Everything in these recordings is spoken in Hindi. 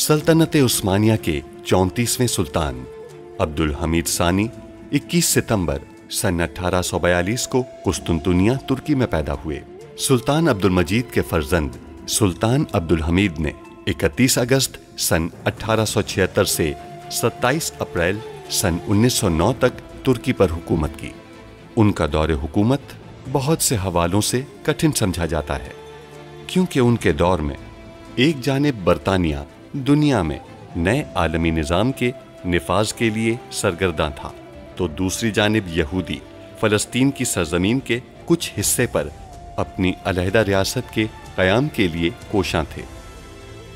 सल्तनत उस्मानिया के 34वें सुल्तान अब्दुल हमीद सानी 21 सितंबर सन 1842 को कुस्तुनतुनिया तुर्की में पैदा हुए। सुल्तान अब्दुल मजीद के फर्जंद सुल्तान अब्दुल हमीद ने 31 अगस्त सन 1876 से 27 अप्रैल सन 1909 तक तुर्की पर हुकूमत की। उनका दौरे हुकूमत बहुत से हवालों से कठिन समझा जाता है, क्योंकि उनके दौर में एक जानिब बरतानिया दुनिया में नए आलमी निज़ाम के निफाज के लिए सरगर्दा था, तो दूसरी जानिब यहूदी फ़लस्तीन की सरजमीन के कुछ हिस्से पर अपनी अलहदा रियासत के क़याम के लिए कोशां थे।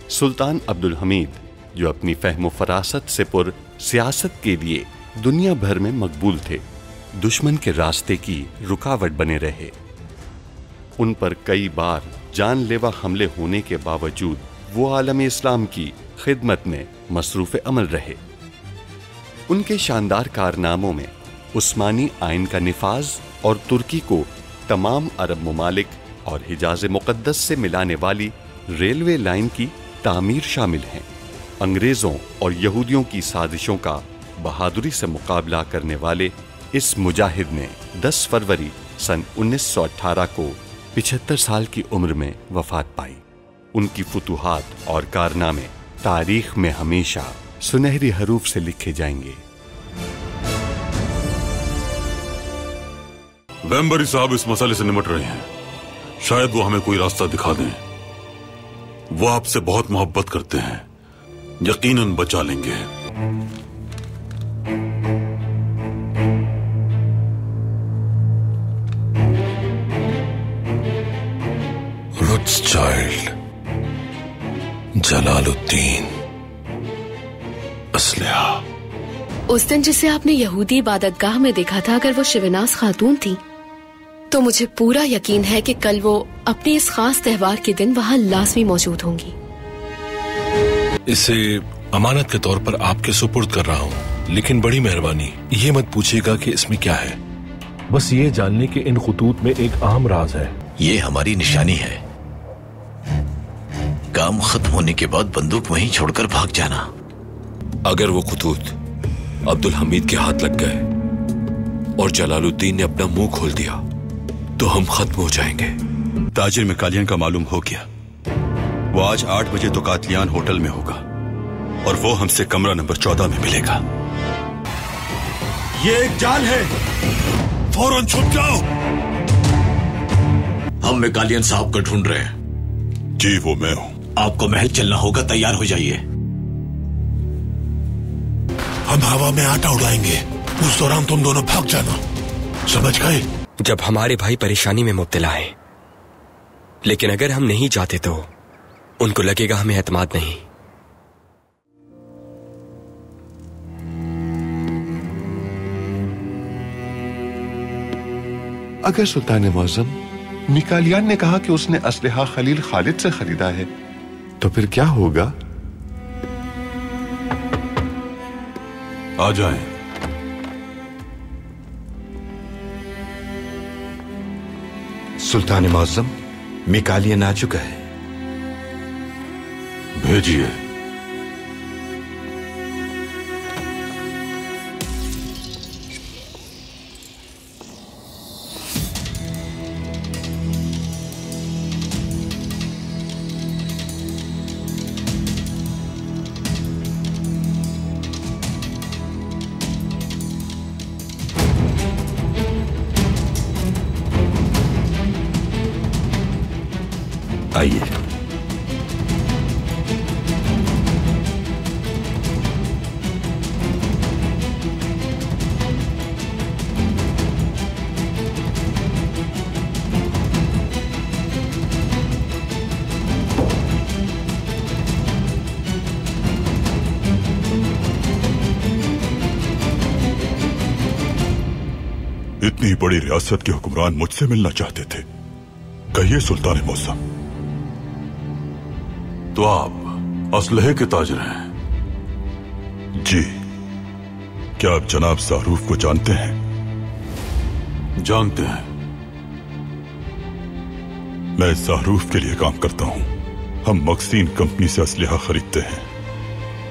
सुल्तान अब्दुल हमीद, जो अपनी फ़हम फ़रासत से पुर सियासत के लिए दुनिया भर में मकबूल थे, दुश्मन के रास्ते की रुकावट बने रहे। उन पर कई बार जानलेवा हमले होने के बावजूद वो आलम इस्लाम की खिदमत में मसरूफ़ अमल रहे। उनके शानदार कारनामों में उस्मानी आइन का निफाज और तुर्की को तमाम अरब ममालिक और हिजाज़ मुक़द्दस से मिलाने वाली रेलवे लाइन की तामीर शामिल हैं। अंग्रेज़ों और यहूदियों की साजिशों का बहादुरी से मुकाबला करने वाले इस मुजाहिद ने 10 फरवरी सन 1918 को 75 साल की उम्र में वफात पाई। उनकी फुतूहात और कारनामे तारीख में हमेशा सुनहरी हरूफ से लिखे जाएंगे। वेम्बरी साहब इस मसले से निपट रहे हैं, शायद वो हमें कोई रास्ता दिखा दें। वो आपसे बहुत मोहब्बत करते हैं, यकीनन बचा लेंगे। रोथस्चाइल्ड, जलालुद्दीन, असलहा। उस दिन जिसे आपने यहूदी इबादतगाह में देखा था, अगर वो शिवनाज खातून थी, तो मुझे पूरा यकीन है कि कल वो अपने इस खास त्योहार के दिन वहाँ लाजमी मौजूद होंगी। इसे अमानत के तौर पर आपके सुपुर्द कर रहा हूँ, लेकिन बड़ी मेहरबानी ये मत पूछिएगा कि इसमें क्या है। बस ये जानने के इन खुतूत में एक अहम राज है। ये हमारी निशानी है। काम खत्म होने के बाद बंदूक वहीं छोड़कर भाग जाना। अगर वो खुतूत अब्दुल हमीद के हाथ लग गए और जलालुद्दीन ने अपना मुंह खोल दिया, तो हम खत्म हो जाएंगे। ताजिर मिकालियन का मालूम हो गया। वो आज 8 बजे तो कातलियान होटल में होगा और वो हमसे कमरा नंबर 14 में मिलेगा। ये एक जाल है, फौरन छुप जाओ। हम मिकालियन साहब को ढूंढ रहे हैं। जी, वो मैं हूं। आपको महल चलना होगा, तैयार हो जाइए। हम हवा में आटा उड़ाएंगे, उस दौरान तुम दोनों भाग जाना, समझ गए? जब हमारे भाई परेशानी में मुब्तला है, लेकिन अगर हम नहीं जाते तो उनको लगेगा हमें एतमाद नहीं। अगर सुल्तान मुअज़्ज़म मिकालियान ने कहा कि उसने असलहा खलील खालिद से खरीदा है, तो फिर क्या होगा? आ जाएं। सुल्तान मुअज़्ज़म, मिकालियन आ चुका है। भेजिए। आइए। इतनी बड़ी रियासत के हुक्मरान मुझसे मिलना चाहते थे। कहिए सुल्तान मुअज़्ज़म, तो आप असलहे के ताजर हैं? जी। क्या आप जनाब शाहरूफ को जानते हैं? जानते हैं। मैं शाहरूफ के लिए काम करता हूं। हम मक्सीन कंपनी से असलहा खरीदते हैं।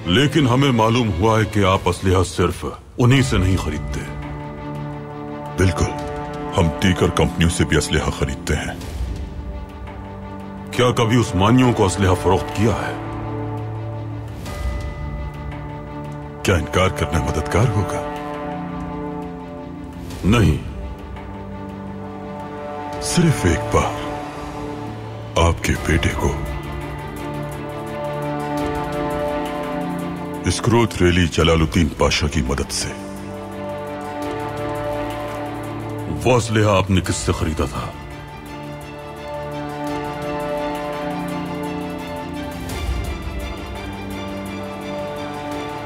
लेकिन हमें मालूम हुआ है कि आप असलहा सिर्फ उन्हीं से नहीं खरीदते। बिल्कुल, हम दीगर कंपनियों से भी असलहा खरीदते हैं। क्या कभी उस्मानियों को असलहा फरोख्त किया है? क्या इनकार करना मददगार होगा? नहीं। सिर्फ एक बार आपके बेटे को इस्क्रोत रेली जलालुद्दीन पाशा की मदद से। वो असलहा आपने किससे खरीदा था?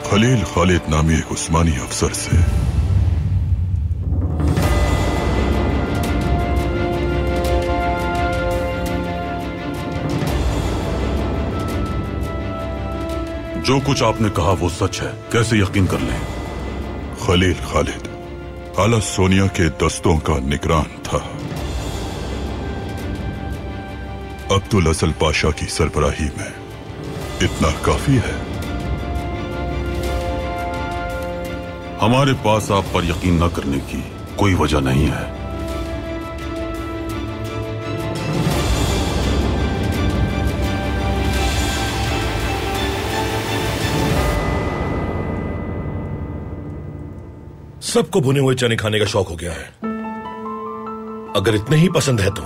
खलील खालिद नामी एक उस्मानी अफसर से। जो कुछ आपने कहा वो सच है, कैसे यकीन कर लें? खलील खालिद आला सोनिया के दस्तों का निगरान था। अब्दुल अजल पाशा की सरबराही में इतना काफी है। हमारे पास आप पर यकीन न करने की कोई वजह नहीं है। सबको भुने हुए चने खाने का शौक हो गया है। अगर इतने ही पसंद है तो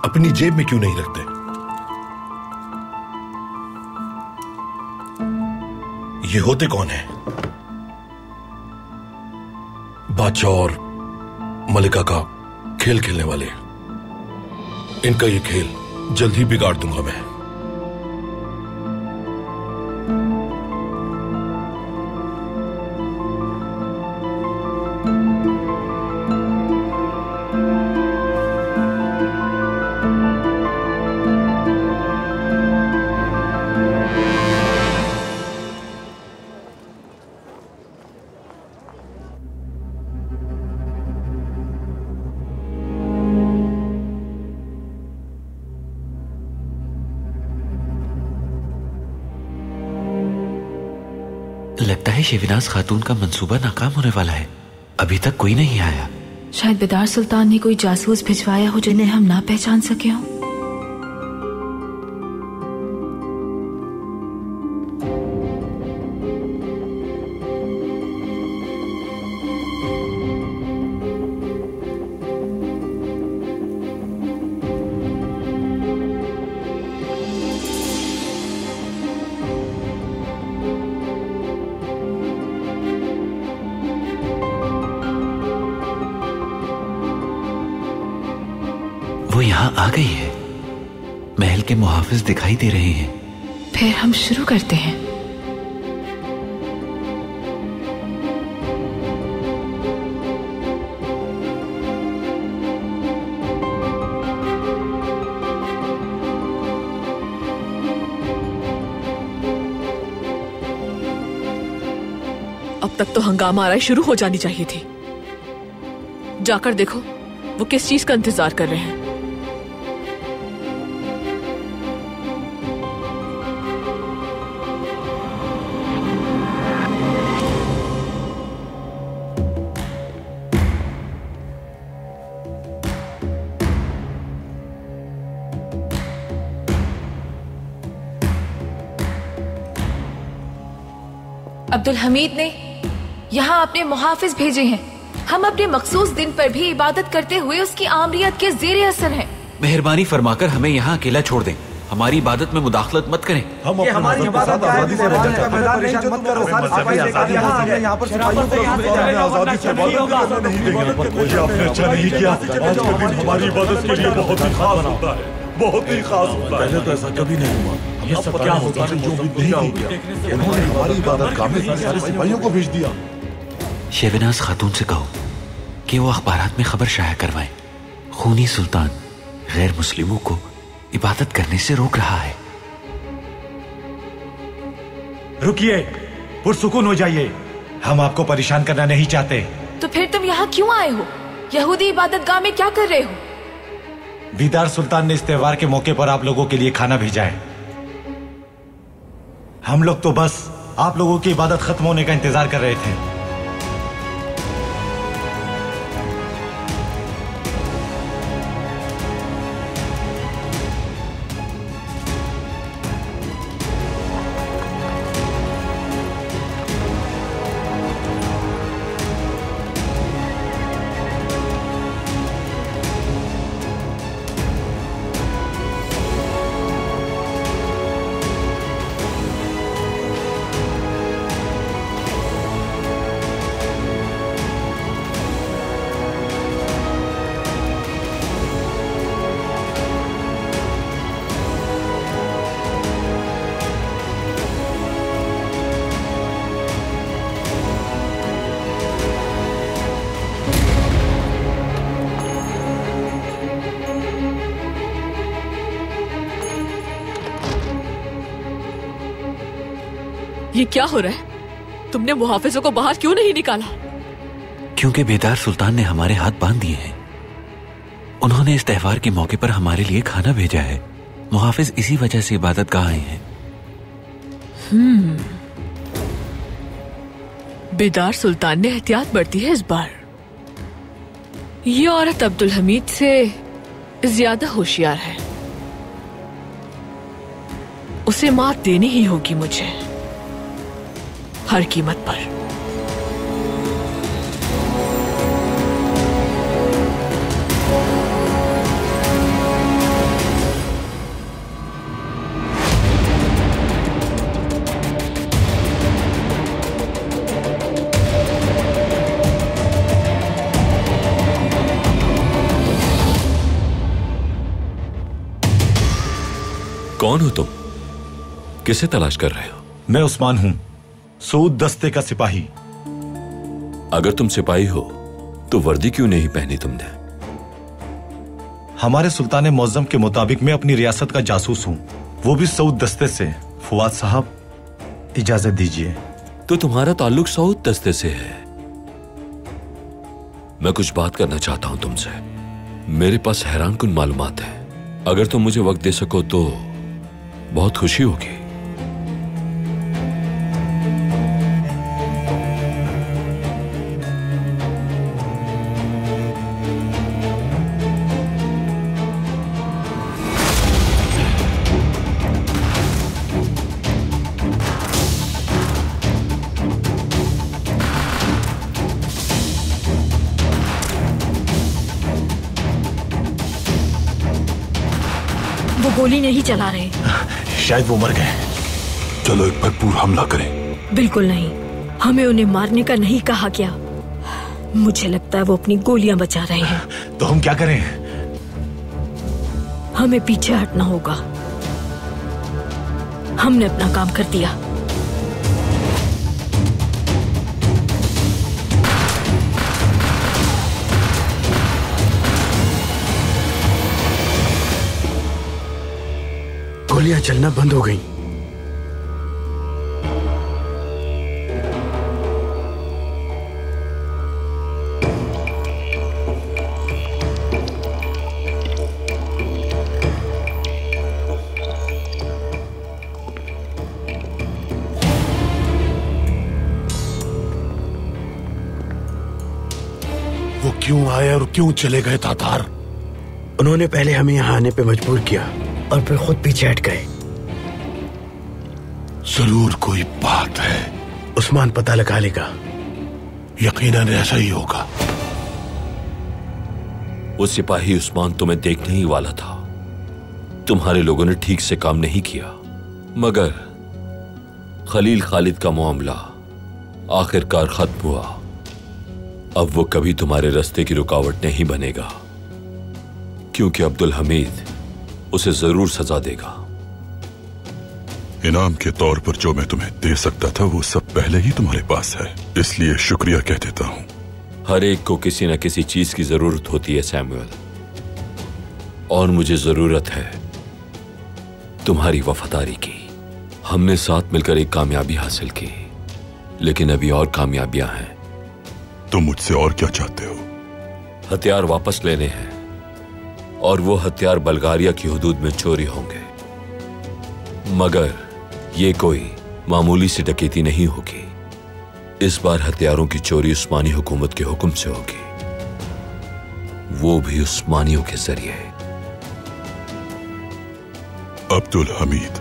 अपनी जेब में क्यों नहीं रखते? ये होते कौन है? बादशाह और मलिका का खेल खेलने वाले। इनका ये खेल जल्द ही बिगाड़ दूंगा मैं। लगता है शेविनाज खातून का मंसूबा नाकाम होने वाला है। अभी तक कोई नहीं आया। शायद बेदार सुल्तान ने कोई जासूस भिजवाया हो जिन्हें हम ना पहचान सके हों। वो यहाँ आ गई है। महल के मुहाफिज दिखाई दे रहे हैं। फिर हम शुरू करते हैं। अब तक तो हंगामा आराई शुरू हो जानी चाहिए थी। जाकर देखो वो किस चीज का इंतजार कर रहे हैं। अब्दुल हमीद ने यहाँ अपने मुहाफिज भेजे हैं। हम अपने मखसूस दिन पर भी इबादत करते हुए उसकी आमरियत के जेरे असर हैं। मेहरबानी फरमाकर हमें यहाँ अकेला छोड़ दें। हमारी इबादत में मुदाखलत मत करें। हम हमारी इबादत आजादी से मैदान नहीं जो मत करो। यहाँ पर आजादी से आपने अच्छा नहीं किया। आज के दिन हमारी इबादत के लिए बहुत ही खास होता है, बहुत ही खास होता है। पहले तो ऐसा कभी नहीं हुआ। ये सब क्या होता है जो भी नहीं हो गया। उन्होंने हमारी इबादत गाह में सारे सिपाहियों को भेज दिया। शेविनाज खातून से कहो कि वो अखबारात में खबर शाया करवाएं। खूनी सुल्तान गैर मुस्लिमों को इबादत करने से रोक रहा है। रुकिए, पुरसुकून हो जाइए। हम आपको परेशान करना नहीं चाहते। तो फिर तुम यहाँ क्यों आए हो? यहूदी इबादत गाह में क्या कर रहे हो? दीदार सुल्तान ने इस त्योहार के मौके पर आप लोगों के लिए खाना भेजा है। हम लोग तो बस आप लोगों की इबादत खत्म होने का इंतजार कर रहे थे। ये क्या हो रहा है? तुमने मुहाफिजों को बाहर क्यों नहीं निकाला? क्योंकि बेदार सुल्तान ने हमारे हाथ बांध दिए हैं। उन्होंने इस त्योहार के मौके पर हमारे लिए खाना भेजा है। मुहाफिज इसी वजह से इबादत गाह आए हैं। बेदार सुल्तान ने एहतियात बरती है इस बार। ये औरत अब्दुल हमीद से ज्यादा होशियार है। उसे मात देनी ही होगी मुझे, हर कीमत पर। कौन हो तुम? किसे तलाश कर रहे हो? मैं उस्मान हूं, सऊद दस्ते का सिपाही। अगर तुम सिपाही हो तो वर्दी क्यों नहीं पहनी तुमने? हमारे सुल्तान मुअज्जम के मुताबिक मैं अपनी रियासत का जासूस हूं, वो भी सऊद दस्ते से। फुआद साहब, इजाजत दीजिए। तो तुम्हारा ताल्लुक सऊद दस्ते से है। मैं कुछ बात करना चाहता हूं तुमसे। मेरे पास हैरानकुन मालूमात है। अगर तुम मुझे वक्त दे सको तो बहुत खुशी होगी। वो गोली नहीं चला रहे। शायद वो मर गए। चलो एक भरपूर हमला करें। बिल्कुल नहीं, हमें उन्हें मारने का नहीं कहा गया। मुझे लगता है वो अपनी गोलियां बचा रहे हैं। तो हम क्या करें? हमें पीछे हटना होगा। हमने अपना काम कर दिया। गोलियां चलना बंद हो गई। वो क्यों आए और क्यों चले गए तातार? उन्होंने पहले हमें यहाँ आने पे मजबूर किया और फिर खुद पीछे हट गए। जरूर कोई बात है। उस्मान पता लगा लेगा। यकीनन ऐसा ही होगा। वो सिपाही उस्मान तुम्हें देखने ही वाला था। तुम्हारे लोगों ने ठीक से काम नहीं किया, मगर खलील खालिद का मामला आखिरकार खत्म हुआ। अब वो कभी तुम्हारे रास्ते की रुकावट नहीं बनेगा, क्योंकि अब्दुल हमीद उसे जरूर सजा देगा। इनाम के तौर पर जो मैं तुम्हें दे सकता था वो सब पहले ही तुम्हारे पास है, इसलिए शुक्रिया कह देता हूं। हर एक को किसी न किसी चीज की जरूरत होती है सैमुअल, और मुझे जरूरत है तुम्हारी वफादारी की। हमने साथ मिलकर एक कामयाबी हासिल की, लेकिन अभी और कामयाबियां हैं। तुम मुझसे और क्या चाहते हो? हथियार वापस लेने हैं, और वो हथियार बल्गारिया की हुदूद में चोरी होंगे, मगर ये कोई मामूली सी डकैती नहीं होगी। इस बार हथियारों की चोरी उस्मानी हुकूमत के हुक्म से होगी, वो भी उस्मानियों के जरिए। अब्दुल हमीद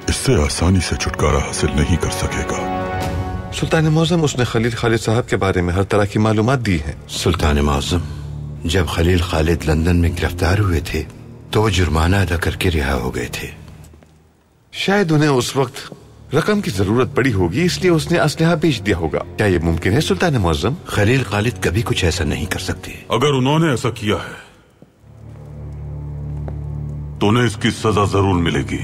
इससे आसानी से छुटकारा हासिल नहीं कर सकेगा। सुल्तान मौज़म, उसने खलील खालिद साहब के बारे में हर तरह की मालूमात दी है। सुल्तान मौज़म, जब खलील खालिद लंदन में गिरफ्तार हुए थे तो वो जुर्माना अदा करके रिहा हो गए थे। शायद उन्हें उस वक्त रकम की जरूरत पड़ी होगी, इसलिए उसने असलहा बेच दिया होगा। क्या ये मुमकिन है सुल्तान मौज़म? खलील खालिद कभी कुछ ऐसा नहीं कर सकते। अगर उन्होंने ऐसा किया है तो उन्हें इसकी सजा जरूर मिलेगी।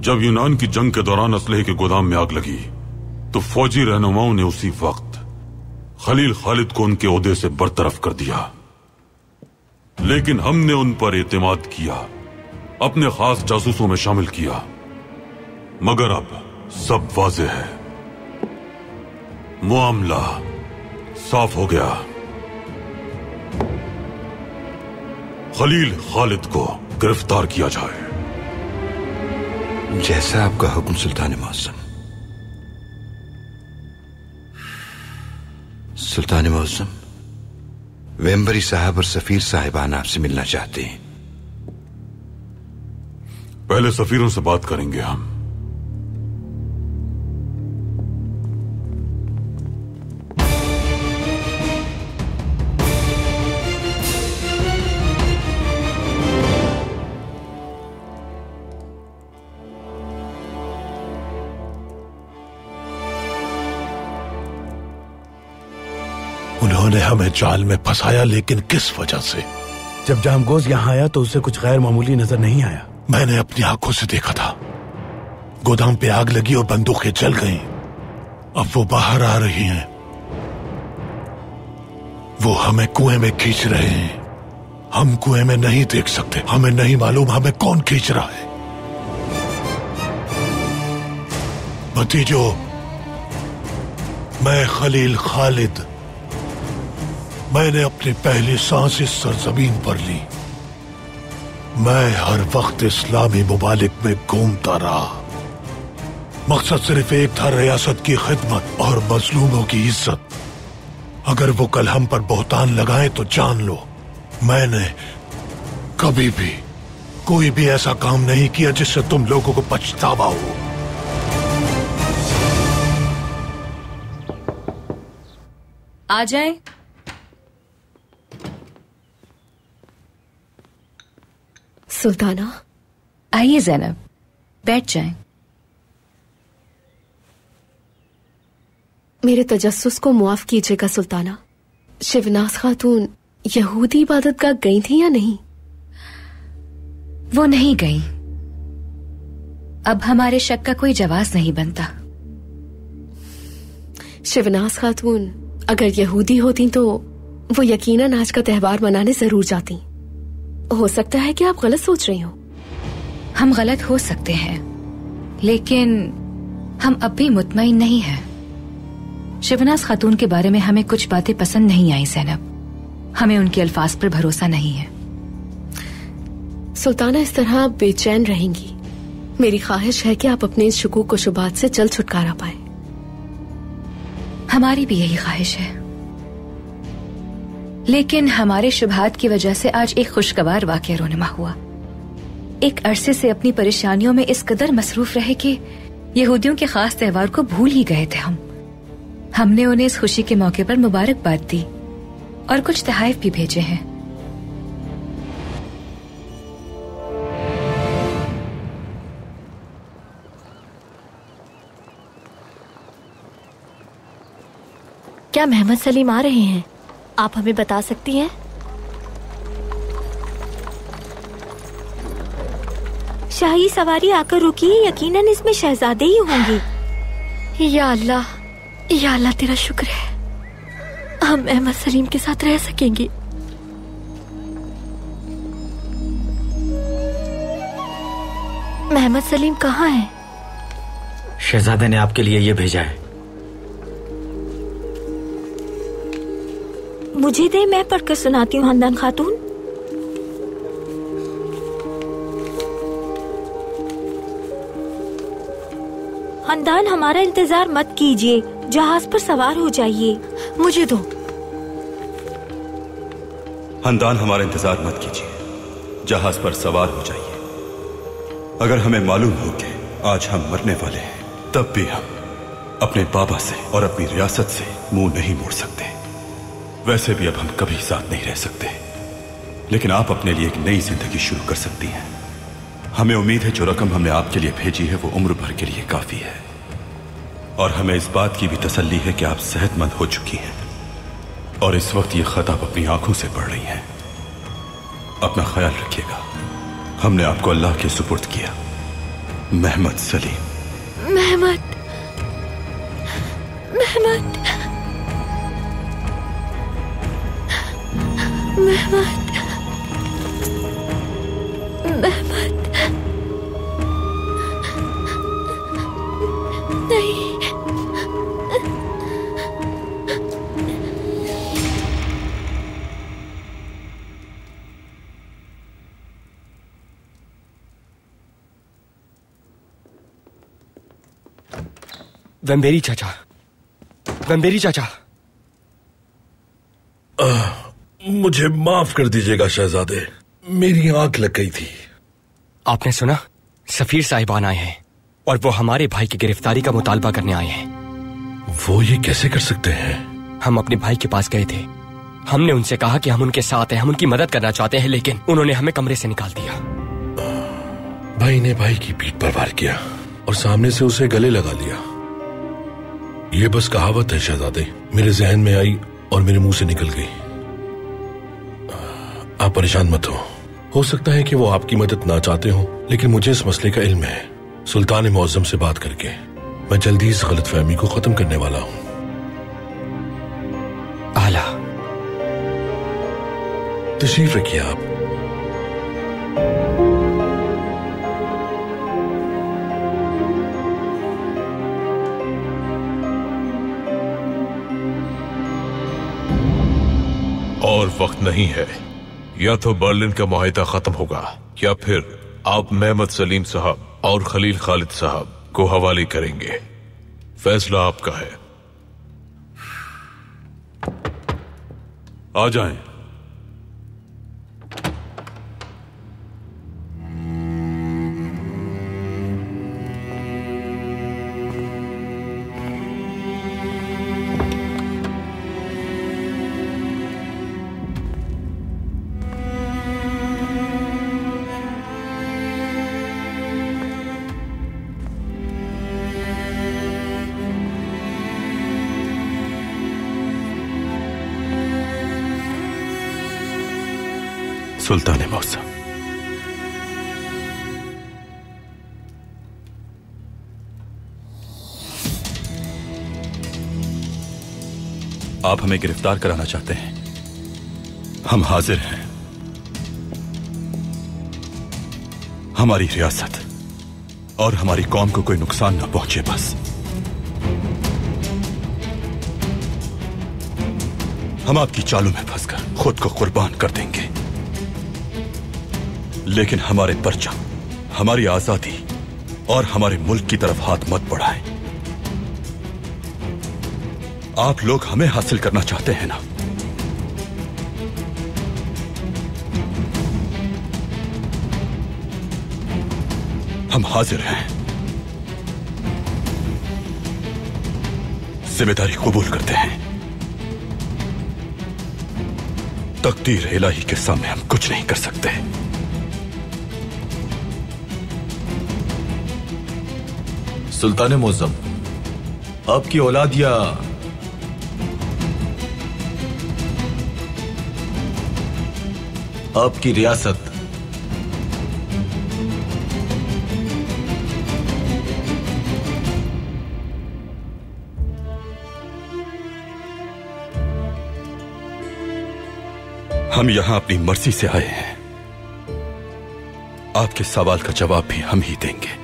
जब यूनान की जंग के दौरान असलहे के गोदाम में आग लगी तो फौजी रहनुमाओं ने उसी वक्त खलील खालिद को उनके ओहदे से बरतरफ कर दिया, लेकिन हमने उन पर एतमाद किया, अपने खास जासूसों में शामिल किया। मगर अब सब वाज़ेह है, मामला साफ हो गया। खलील खालिद को गिरफ्तार किया जाए। जैसा आपका हुक्म सुल्तान मौज़म। सुल्तान मौज़म, वेम्बरी साहब और सफीर साहिबान आपसे मिलना चाहते हैं। पहले सफीरों से बात करेंगे हम। उन्होंने हमें जाल में फंसाया, लेकिन किस वजह से? जब जामगोज यहाँ आया तो उसे कुछ गैर मामूली नजर नहीं आया। मैंने अपनी आंखों से देखा था। गोदाम पे आग लगी और बंदूकें जल गईं। अब वो बाहर आ रही हैं। वो हमें कुएं में खींच रहे हैं। हम कुएं में नहीं देख सकते। हमें नहीं मालूम हमें कौन खींच रहा है। भतीजो, मैं खलील खालिद, मैंने अपनी पहली सांस इस सरजमीन पर ली। मैं हर वक्त इस्लामी मुमालिक में घूमता रहा। मकसद सिर्फ एक था, रियासत की खिदमत और मजलूमों की इज्जत। अगर वो कल हम पर बोहतान लगाए तो जान लो, मैंने कभी भी कोई भी ऐसा काम नहीं किया जिससे तुम लोगों को पछतावा हो। आ जाए। सुल्ताना, आइए ज़ैनब, बैठ जाएं। मेरे तजस्सुस को मुआफ कीजिएगा सुल्ताना। शिवनाज खातून यहूदी इबादतगाह गई थी या नहीं? वो नहीं गई। अब हमारे शक का कोई जवाब नहीं बनता। शिवनाज खातून अगर यहूदी होती तो वो यकीनन आज का त्योहार मनाने जरूर जाती। हो सकता है कि आप गलत सोच रही हो। हम गलत हो सकते हैं, लेकिन हम अब भी मुतमईन नहीं हैं। शिवनाज खातून के बारे में हमें कुछ बातें पसंद नहीं आई ज़ैनब। हमें उनके अल्फाज पर भरोसा नहीं है। सुल्ताना, इस तरह आप बेचैन रहेंगी। मेरी ख्वाहिश है कि आप अपने इस शुकूक व शुबात से जल्द छुटकारा पाए। हमारी भी यही ख्वाहिश है, लेकिन हमारे शुबहात की वजह से आज एक खुशगवार वाक़या रोनुमा हुआ। एक अरसे से अपनी परेशानियों में इस कदर मसरूफ रहे कि यहूदियों के खास त्योहार को भूल ही गए थे। हमने उन्हें इस खुशी के मौके पर मुबारकबाद दी और कुछ तोहफे भी भेजे हैं। क्या मोहम्मद सलीम आ रहे हैं? आप हमें बता सकती हैं? शाही सवारी आकर रुकी है, यकीनन इसमें शहजादे ही होंगे। या अल्लाह तेरा शुक्र है, हम मोहम्मद सलीम के साथ रह सकेंगे। मोहम्मद सलीम कहाँ है? शहजादे ने आपके लिए ये भेजा है। मुझे दे, मैं पढ़कर सुनाती हूँ। हंदन खातून, खानदान, हमारा इंतजार मत कीजिए, जहाज पर सवार हो जाइए। मुझे दो। खानदान, हमारा इंतजार मत कीजिए, जहाज पर सवार हो जाइए। अगर हमें मालूम हो कि आज हम मरने वाले हैं, तब भी हम अपने बाबा से और अपनी रियासत से मुंह नहीं मोड़ सकते। वैसे भी अब हम कभी साथ नहीं रह सकते, लेकिन आप अपने लिए एक नई जिंदगी शुरू कर सकती हैं। हमें उम्मीद है जो रकम हमने आपके लिए भेजी है वो उम्र भर के लिए काफी है, और हमें इस बात की भी तसल्ली है कि आप सेहतमंद हो चुकी हैं और इस वक्त ये खत आप अपनी आंखों से पढ़ रही हैं। अपना ख्याल रखिएगा। हमने आपको अल्लाह के सुपुर्द किया। मोहम्मद सलीम। महमद, महमद, महमद, महमद, नहीं। वेम्बेरी चाचा, वेम्बेरी चाचा। मुझे माफ कर दीजिएगा शहजादे, मेरी आंख लग गई थी। आपने सुना? सफीर साहिबान आए हैं और वो हमारे भाई की गिरफ्तारी का मुतालबा करने आए हैं। वो ये कैसे कर सकते हैं? हम अपने भाई के पास गए थे। हमने उनसे कहा कि हम उनके साथ हैं, हम उनकी मदद करना चाहते हैं, लेकिन उन्होंने हमें कमरे से निकाल दिया। भाई ने भाई की पीठ पर वार किया और सामने से उसे गले लगा लिया। ये बस कहावत है शहजादे, मेरे जहन में आई और मेरे मुंह से निकल गई। आप परेशान मत हो सकता है कि वो आपकी मदद ना चाहते हो, लेकिन मुझे इस मसले का इल्म है। सुल्तान मुअज्जम से बात करके मैं जल्दी इस गलतफहमी को खत्म करने वाला हूं। आला, तशरीफ रखिए आप। और वक्त नहीं है, या तो बर्लिन का मुआहिदा खत्म होगा या फिर आप मोहम्मद सलीम साहब और खलील खालिद साहब को हवाले करेंगे। फैसला आपका है। आ जाएं। सुल्तान मुअज्जम, आप हमें गिरफ्तार कराना चाहते हैं। हम हाजिर हैं। हमारी रियासत और हमारी कौम को कोई नुकसान ना पहुंचे, बस। हम आपकी चालों में फंसकर खुद को कुर्बान कर देंगे, लेकिन हमारे परचम, हमारी आजादी और हमारे मुल्क की तरफ हाथ मत बढ़ाएं। आप लोग हमें हासिल करना चाहते हैं ना? हम हाजिर हैं। जिम्मेदारी कबूल करते हैं। तकदीर इलाही के सामने हम कुछ नहीं कर सकते। सुल्तान मुअज्जम, आपकी औलाद या आपकी रियासत हम यहां अपनी मर्जी से आए हैं। आपके सवाल का जवाब भी हम ही देंगे।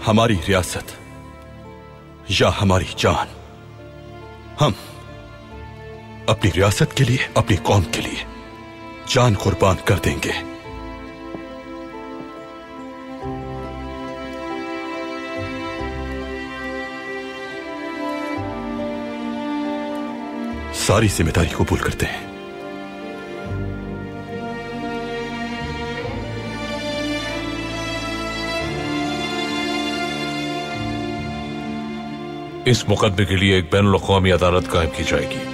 हमारी रियासत या हमारी जान, हम अपनी रियासत के लिए, अपनी कौम के लिए जान कुर्बान कर देंगे। सारी जिम्मेदारी कबूल करते हैं। इस मुकदमे के लिए एक बैनुल अक़वामी अदालत कायम की जाएगी।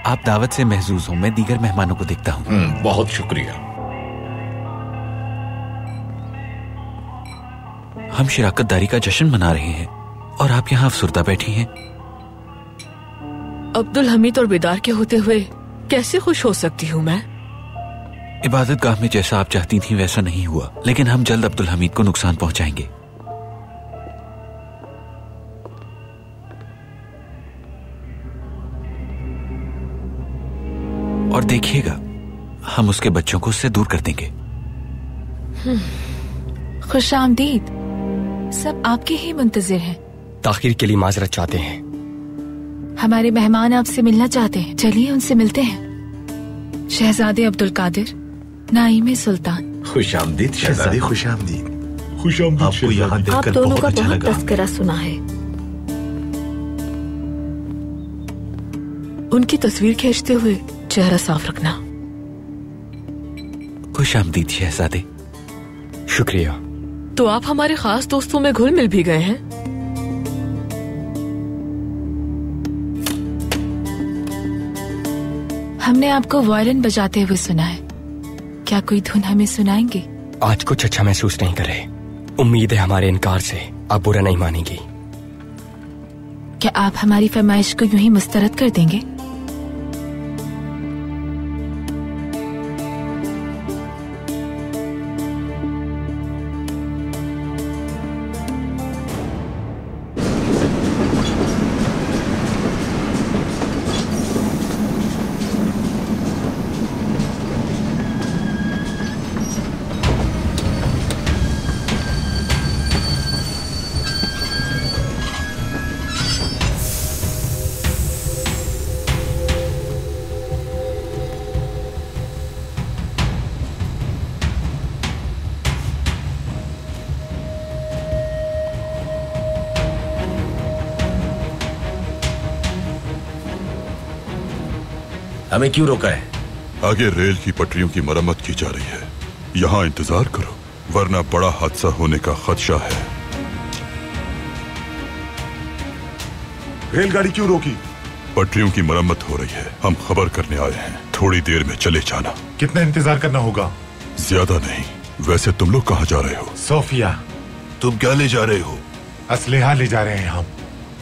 आप दावत से महजूज हो, मैं दीगर मेहमानों को देखता हूँ। बहुत शुक्रिया। हम शिराकतदारी का जश्न मना रहे हैं और आप यहाँ अफसुर्दा बैठी हैं। अब्दुल हमीद और बेदार के होते हुए कैसे खुश हो सकती हूँ मैं? इबादत गाह में जैसा आप चाहती थी वैसा नहीं हुआ, लेकिन हम जल्द अब्दुल हमीद को नुकसान पहुंचाएंगे। और देखिएगा, हम उसके बच्चों को उससे दूर कर देंगे। खुश आमदीद। सब आपके ही मुंतजिर हैं। ताखीर के लिए माजरत चाहते हैं। हमारे मेहमान आपसे मिलना चाहते हैं। चलिए उनसे मिलते हैं। शहजादे अब्दुल कादिर, नाइमे सुल्तान। खुश आमदीद शहजादी, खुश आमदीद। खुश आमदीद। आपको यहाँ आप देखकर दोनों बहुत का अच्छा बहुत लगा। तस्करा सुना है। उनकी तस्वीर खींचते हुए चेहरा साफ रखना। खुश आमदीद शहजादे। शुक्रिया। तो आप हमारे खास दोस्तों में घुल मिल भी गए हैं। हमने आपको वायलिन बजाते हुए सुना है। क्या कोई धुन हमें सुनाएंगे? आज कुछ अच्छा महसूस नहीं कर रहे। उम्मीद है हमारे इनकार से आप बुरा नहीं मानेंगी। क्या आप हमारी फरमाइश को यूं ही मुस्तरद कर देंगे? हमें क्यों रोका है? आगे रेल की पटरियों की मरम्मत की जा रही है। यहाँ इंतजार करो, वरना बड़ा हादसा होने का खदशा है। रेलगाड़ी क्यों रोकी? पटरियों की मरम्मत हो रही है, हम खबर करने आए हैं। थोड़ी देर में चले जाना। कितना इंतजार करना होगा? ज्यादा नहीं। वैसे तुम लोग कहाँ जा रहे हो? सोफिया। तुम क्या ले जा रहे हो? असलेहा ले जा रहे हैं हम।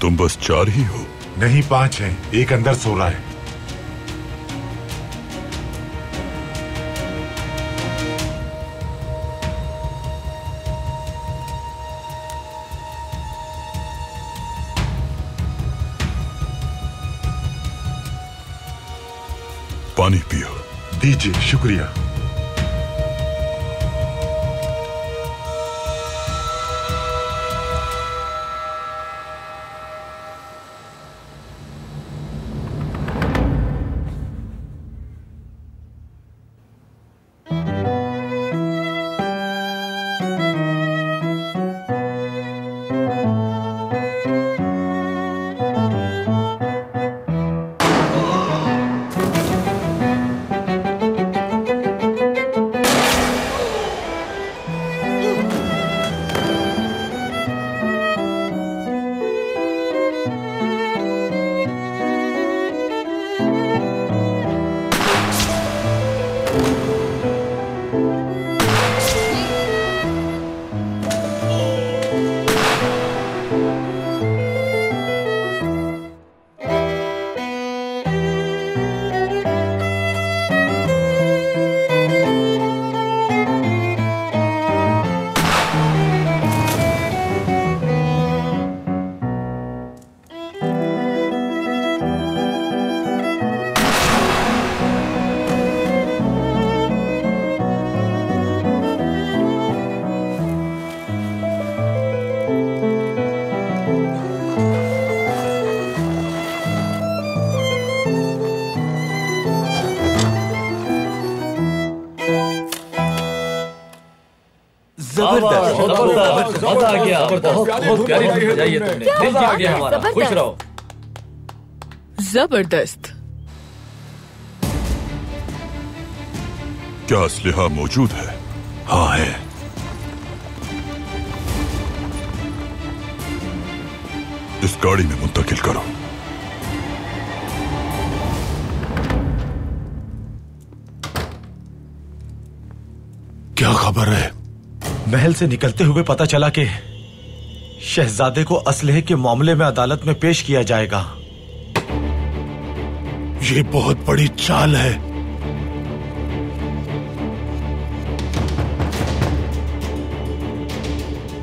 तुम बस 4 ही हो? नहीं, 5 हैं। एक अंदर सो रहा है। पानी पियो। दीजिए, शुक्रिया। जबरदस्त, मजा आ गया, बहुत प्यारी धुन बजाई है तुमने, दिल जीत गया हमारा, खुश रहो। जबरदस्त। क्या असलहा मौजूद है? हाँ है। इस गाड़ी में मुंतकिल करो। क्या खबर है? महल से निकलते हुए पता चला कि शहजादे को असलहे के मामले में अदालत में पेश किया जाएगा। ये बहुत बड़ी चाल है।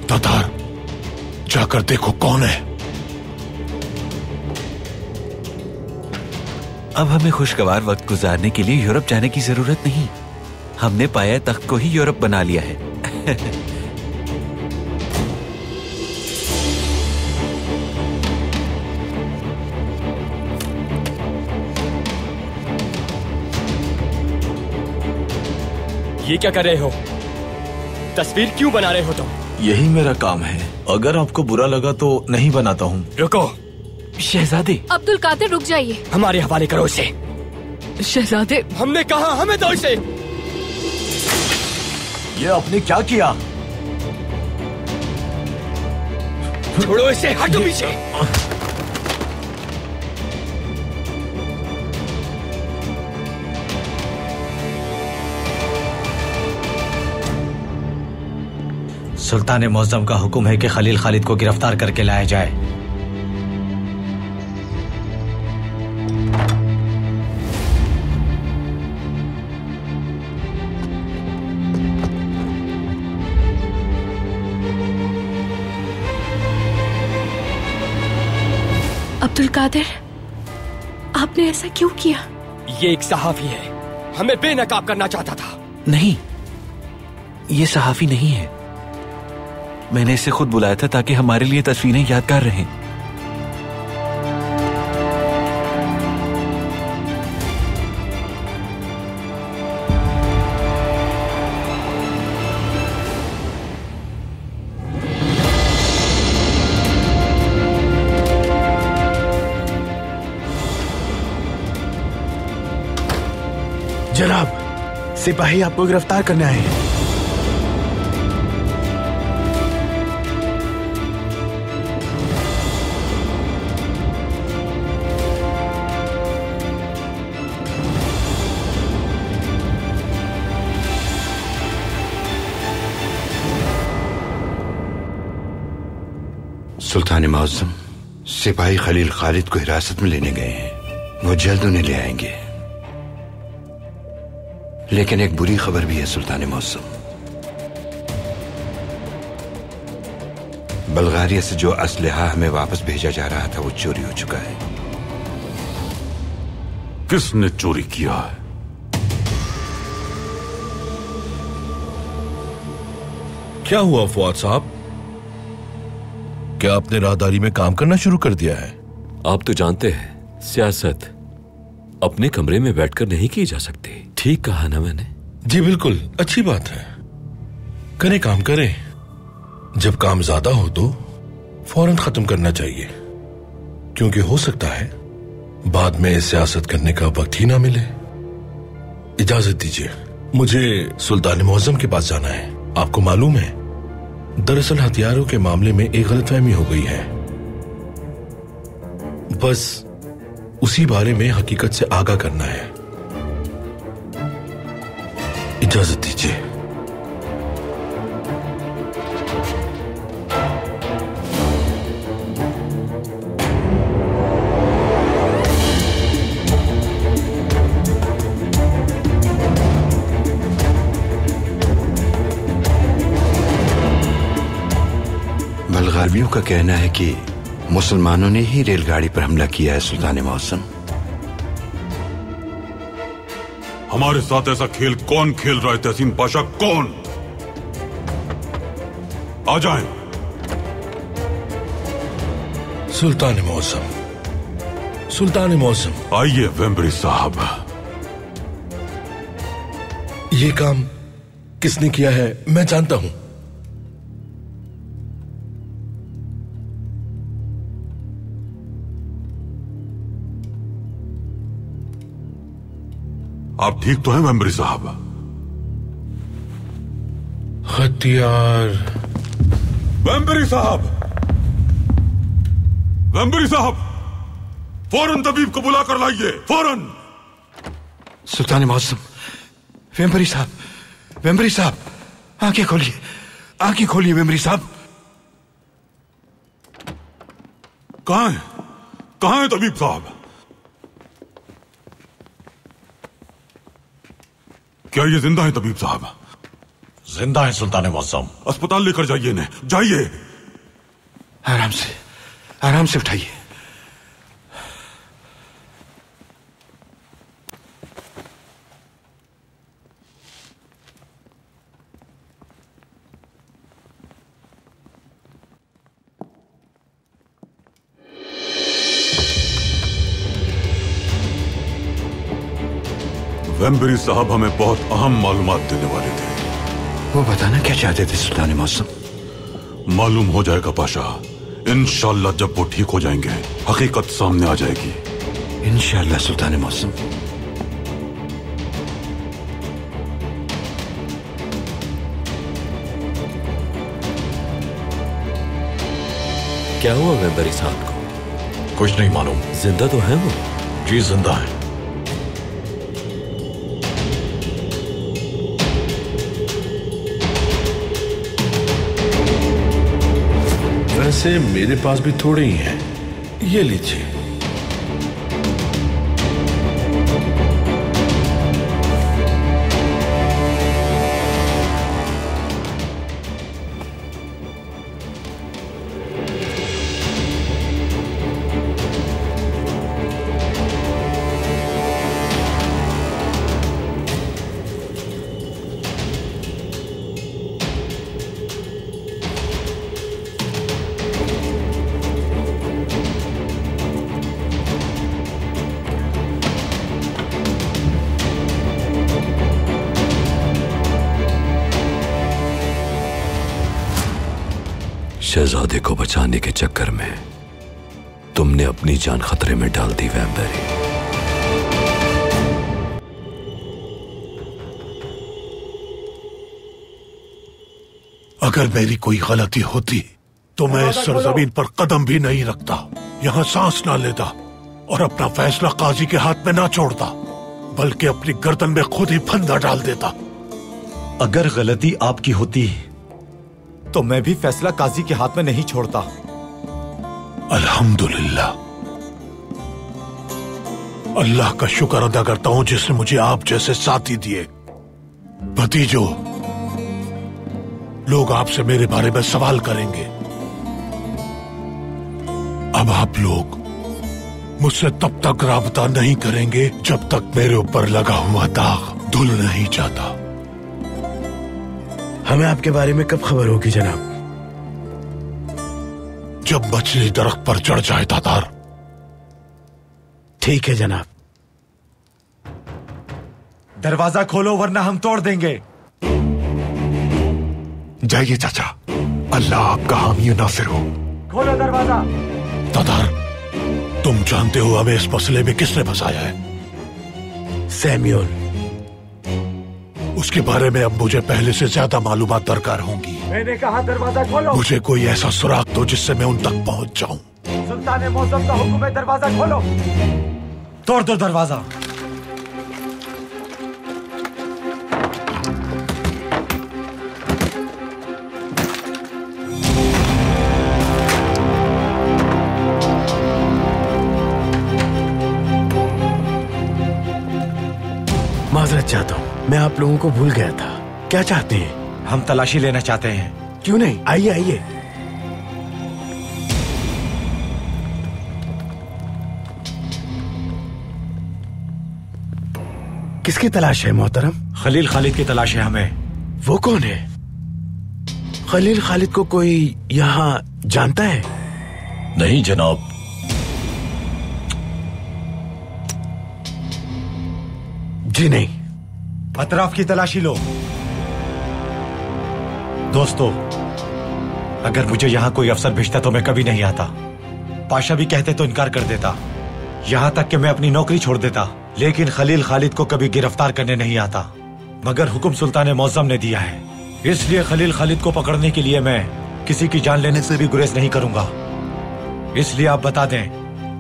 तातार, जाकर देखो कौन है। अब हमें खुशगवार वक्त गुजारने के लिए यूरोप जाने की जरूरत नहीं। हमने पाया तख्त को ही यूरोप बना लिया है। ये क्या कर रहे हो? तस्वीर क्यों बना रहे हो तुम? यही मेरा काम है। अगर आपको बुरा लगा तो नहीं बनाता हूँ। रुको शहजादे। अब्दुल कादिर रुक जाइए। हमारे हवाले करो इसे। शहजादे, हमने कहा हमें दो इसे। ये आपने क्या किया? छोड़ो इसे, हटो पीछे। सुल्तान मुअज्जम का हुक्म है कि खलील खालिद को गिरफ्तार करके लाया जाए। अब्दुल कादिर, आपने ऐसा क्यों किया? ये एक सहाफी है, हमें बेनकाब करना चाहता था। नहीं, ये सहाफी नहीं है। मैंने इसे खुद बुलाया था ताकि हमारे लिए तस्वीरें यादगार रहें। जनाब, सिपाही आपको गिरफ्तार करने आए हैं। सुल्तान मुअज्जम सिपाही खलील खालिद को हिरासत में लेने गए हैं। वो जल्द उन्हें ले आएंगे। लेकिन एक बुरी खबर भी है सुल्तान मुअज्जम। बल्गारिया से जो असलहा हमें वापस भेजा जा रहा था वो चोरी हो चुका है। किसने चोरी किया है? क्या हुआ फुआद साहब? क्या आपने राहदारी में काम करना शुरू कर दिया है? आप तो जानते हैं सियासत अपने कमरे में बैठकर नहीं की जा सकती। ठीक कहा ना मैंने? जी बिल्कुल, अच्छी बात है। करें काम करें। जब काम ज्यादा हो तो फौरन खत्म करना चाहिए, क्योंकि हो सकता है बाद में सियासत करने का वक्त ही ना मिले। इजाजत दीजिए, मुझे सुल्तान मुअज्जम के पास जाना है। आपको मालूम है, दरअसल हथियारों के मामले में एक गलतफहमी हो गई है। बस उसी बारे में हकीकत से आगाह करना है। इजाजत दीजिए। बल्गारियों का कहना है कि मुसलमानों ने ही रेलगाड़ी पर हमला किया है सुल्तान मुअज्जम। हमारे साथ ऐसा खेल कौन खेल रहा है तहसीन पाशा? कौन? आ जाएं। सुल्तान मुअज्जम, सुल्तान मुअज्जम। आइए वेम्बरी साहब। ये काम किसने किया है मैं जानता हूं। आप ठीक तो हैं वेम्बरी साहब? हथियार। वेम्बरी साहब, वेम्बरी साहब, फौरन तबीब को बुला कर लाइए, फौरन। सुल्तान मौसम, वेम्बरी साहब, वेम्बरी साहब, आंखें खोलिए, आंखें खोलिए वेम्बरी साहब। कहां है, कहां है तबीब साहब? क्या ये जिंदा है तबीब साहब? जिंदा है सुल्तान मौसम। अस्पताल लेकर जाइए इन्हें, जाइए। आराम से, आराम से उठाइए। वेम्बरी साहब हमें बहुत अहम मालूमात देने वाले थे। वो बताना क्या चाहते थे सुल्तान मौसम? मालूम हो जाएगा पाशा, इंशाल्लाह जब वो ठीक हो जाएंगे हकीकत सामने आ जाएगी। इंशाल्लाह सुल्तान मौसम। क्या हुआ वेम्बरी साहब को? कुछ नहीं मालूम। जिंदा तो है वो? जी जिंदा है। वैसे मेरे पास भी थोड़े ही हैं, ये लीजिए। शहजादे को बचाने के चक्कर में तुमने अपनी जान खतरे में डाल दी वेम्बरी। अगर मेरी कोई गलती होती तो मैं इस सरजमीन पर कदम भी नहीं रखता, यहाँ सांस ना लेता और अपना फैसला काजी के हाथ में ना छोड़ता, बल्कि अपनी गर्दन में खुद ही फंदा डाल देता। अगर गलती आपकी होती तो मैं भी फैसला काजी के हाथ में नहीं छोड़ता। अल्हम्दुलिल्लाह, अल्लाह का शुक्र अदा करता हूं जिसने मुझे आप जैसे साथी दिए। भतीजो, लोग आपसे मेरे बारे में सवाल करेंगे। अब आप लोग मुझसे तब तक राबता नहीं करेंगे जब तक मेरे ऊपर लगा हुआ दाग धुल नहीं जाता। हमें आपके बारे में कब खबर होगी जनाब? जब मछली दरख्त पर चढ़ जाए तातार। ठीक है जनाब। दरवाजा खोलो वरना हम तोड़ देंगे। जाइए चाचा, अल्लाह आपका हामी नासिर हो। खोलो दरवाजा। तातार, तुम जानते हो हमें इस मसले में किसने फंसाया है? सैम्यूल। उसके बारे में अब मुझे पहले से ज्यादा मालूमात दरकार होंगी। मैंने कहा दरवाजा खोलो। मुझे कोई ऐसा सुराग दो जिससे मैं उन तक पहुंच जाऊं। सुल्तान मौसम का हुक्म है, दरवाजा खोलो। तोड़ दो दरवाजा। माजरत चाहता हूँ, मैं आप लोगों को भूल गया था। क्या चाहते हैं? हम तलाशी लेना चाहते हैं। क्यों नहीं, आइए आइए। किसकी तलाश है मोहतरम? खलील खालिद की तलाश है हमें। वो कौन है? खलील खालिद को कोई यहाँ जानता है? नहीं जनाब। जी नहीं। अतराफ की तलाशी लो। दोस्तों, अगर मुझे यहां कोई अफसर भेजता तो मैं कभी नहीं आता। पाशा भी कहते तो इनकार कर देता, यहां तक कि मैं अपनी नौकरी छोड़ देता। लेकिन खलील खालिद को कभी गिरफ्तार करने नहीं आता, मगर हुक्म सुल्तान मौज़म ने दिया है। इसलिए खलील खालिद को पकड़ने के लिए मैं किसी की जान लेने से भी गुरेज नहीं करूंगा। इसलिए आप बता दें,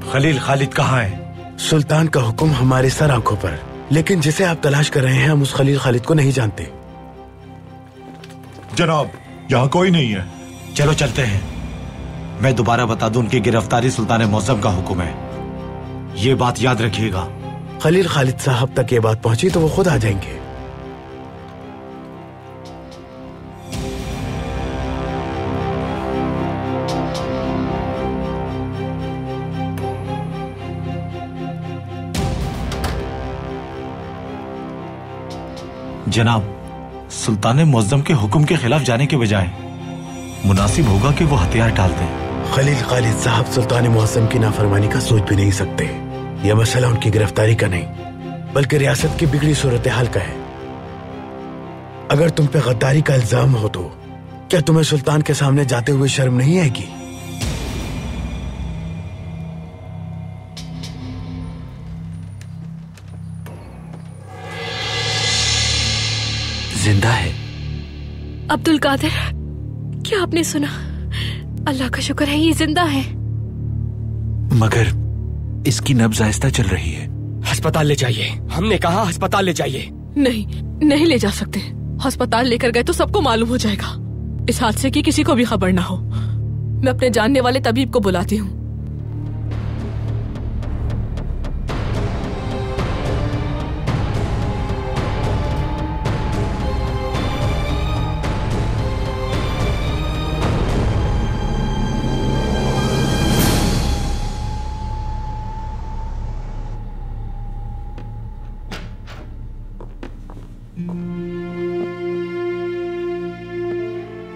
खलील खालिद कहाँ है? सुल्तान का हुक्म हमारे सर आंखों पर, लेकिन जिसे आप तलाश कर रहे हैं हम उस खलील खालिद को नहीं जानते। जनाब, यहाँ कोई नहीं है। चलो चलते हैं। मैं दोबारा बता दूं, उनकी गिरफ्तारी सुल्तान मौज़म का हुक्म है, ये बात याद रखिएगा। खलील खालिद साहब तक ये बात पहुंची तो वो खुद आ जाएंगे। जनाब, सुल्तान मौज़म के हुक्म के खिलाफ जाने के बजाय मुनासिब होगा कि वो हथियार डाल दें। खलील खालिद साहब सुल्तान मौज़म की नाफरमानी का सोच भी नहीं सकते। यह मसला उनकी गिरफ्तारी का नहीं, बल्कि रियासत की बिगड़ी सूरत हाल का है। अगर तुम पे गद्दारी का इल्जाम हो तो क्या तुम्हें सुल्तान के सामने जाते हुए शर्म नहीं आएगी? जिंदा है। अब्दुल कादिर, क्या आपने सुना? अल्लाह का शुक्र है ये जिंदा है। मगर इसकी नब्ज आहिस्ता चल रही है। अस्पताल ले जाइए, हमने कहा अस्पताल ले जाइए। नहीं, नहीं ले जा सकते। अस्पताल लेकर गए तो सबको मालूम हो जाएगा। इस हादसे की किसी को भी खबर ना हो। मैं अपने जानने वाले तबीब को बुलाती हूँ।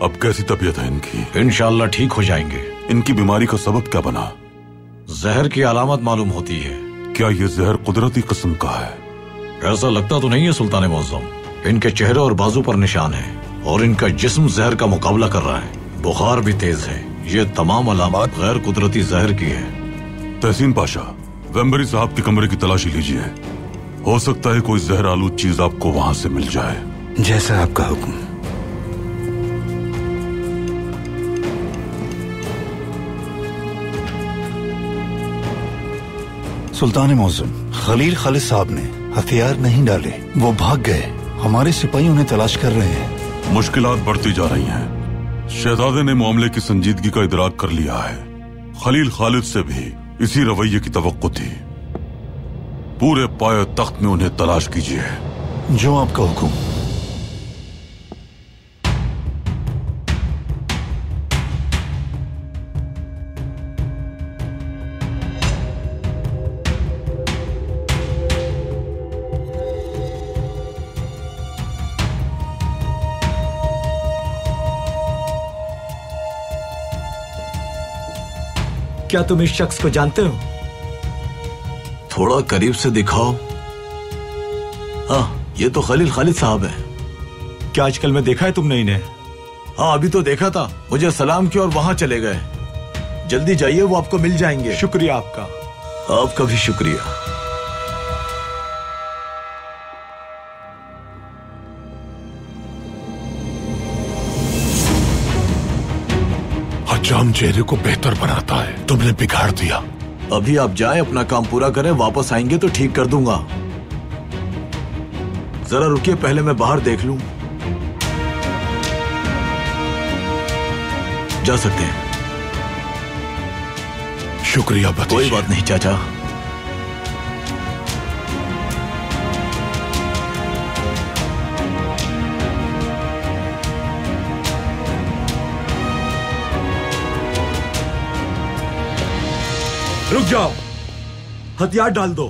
अब कैसी तबीयत है इनकी? इंशाअल्लाह ठीक हो जाएंगे। इनकी बीमारी का सबब क्या बना? जहर की अलामत मालूम होती है। क्या ये जहर कुदरती किस्म का है? ऐसा लगता तो नहीं है सुल्तान मौज़म। इनके चेहरे और बाजू पर निशान है और इनका जिस्म जहर का मुकाबला कर रहा है। बुखार भी तेज है। ये तमाम अलामत गैर कुदरती जहर की है। तहसीन पाशा, वेम्बरी साहब के कमरे की तलाशी लीजिए। हो सकता है कोई जहर आलूद चीज आपको वहां से मिल जाए। जैसा आपका हुक्म। सुल्तान मौज़म, खलील खालिद साहब ने हथियार नहीं डाले, वो भाग गए। हमारे सिपाही उन्हें तलाश कर रहे हैं। मुश्किलात बढ़ती जा रही हैं। शहजादे ने मामले की संजीदगी का इदराक कर लिया है। खलील खालिद से भी इसी रवैये की तवक्को थी। पूरे पाए तख्त में उन्हें तलाश कीजिए। जो आपका हुक्म। क्या तुम इस शख्स को जानते हो? थोड़ा करीब से दिखाओ। हाँ, ये तो खलील खालिद साहब हैं। क्या आजकल में देखा है तुमने इन्हें? हाँ, अभी तो देखा था। मुझे सलाम किया और वहां चले गए। जल्दी जाइए, वो आपको मिल जाएंगे। शुक्रिया आपका। आपका भी शुक्रिया। हजाम चेहरे को बेहतर बनाता है, तुमने बिगाड़ दिया। अभी आप जाएं, अपना काम पूरा करें, वापस आएंगे तो ठीक कर दूंगा। जरा रुकिए, पहले मैं बाहर देख लूं। जा सकते हैं। शुक्रिया भतीजे। कोई बात नहीं चाचा। रुक जाओ, हथियार डाल दो।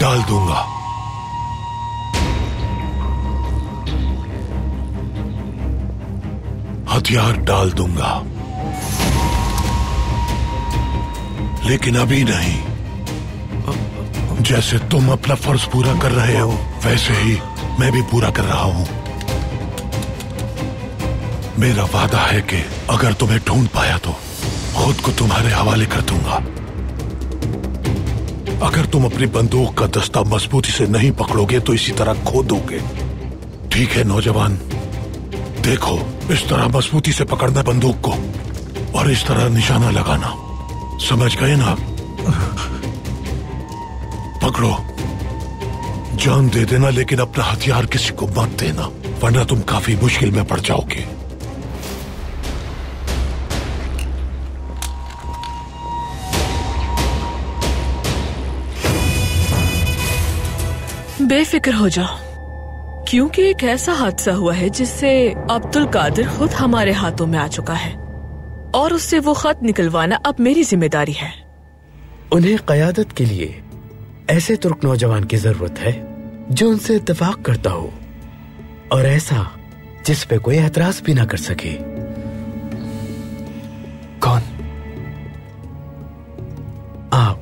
डाल दूंगा। हथियार डाल दूंगा, लेकिन अभी नहीं। जैसे तुम अपना फर्ज पूरा कर रहे हो, वैसे ही मैं भी पूरा कर रहा हूं। मेरा वादा है कि अगर तुम्हें ढूंढ पाया तो खुद को तुम्हारे हवाले कर दूंगा। अगर तुम अपनी बंदूक का दस्ता मजबूती से नहीं पकड़ोगे तो इसी तरह खो दोगे। ठीक है नौजवान, देखो, इस तरह मजबूती से पकड़ना बंदूक को और इस तरह निशाना लगाना, समझ गए ना? पकड़ो, जान दे देना लेकिन अपना हथियार किसी को मत देना, वरना तुम काफी मुश्किल में पड़ जाओगे। बेफिक्र हो जाओ, क्योंकि एक ऐसा हादसा हुआ है जिससे अब्दुल कादिर खुद हमारे हाथों में आ चुका है और उससे वो खत निकलवाना अब मेरी जिम्मेदारी है। उन्हें क़यादत के लिए ऐसे तुर्क नौजवान की जरूरत है जो उनसे इत्तेफाक करता हो और ऐसा जिस पे कोई एतराज भी ना कर सके। कौन? आप।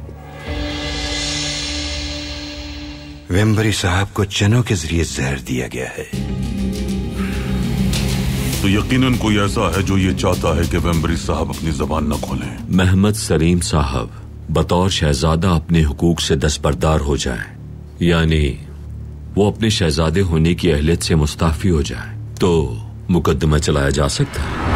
वेम्बरी साहब को चनों के जरिए जहर दिया गया है। तो यकीनन कोई ऐसा है जो ये चाहता है कि वेम्बरी साहब अपनी जबान न खोलें। मोहम्मद सलीम साहब बतौर शहजादा अपने हुकूक से दस्तबरदार हो जाए, यानी वो अपने शहजादे होने की अहलियत से मुस्ताफी हो जाए, तो मुकदमा चलाया जा सकता है।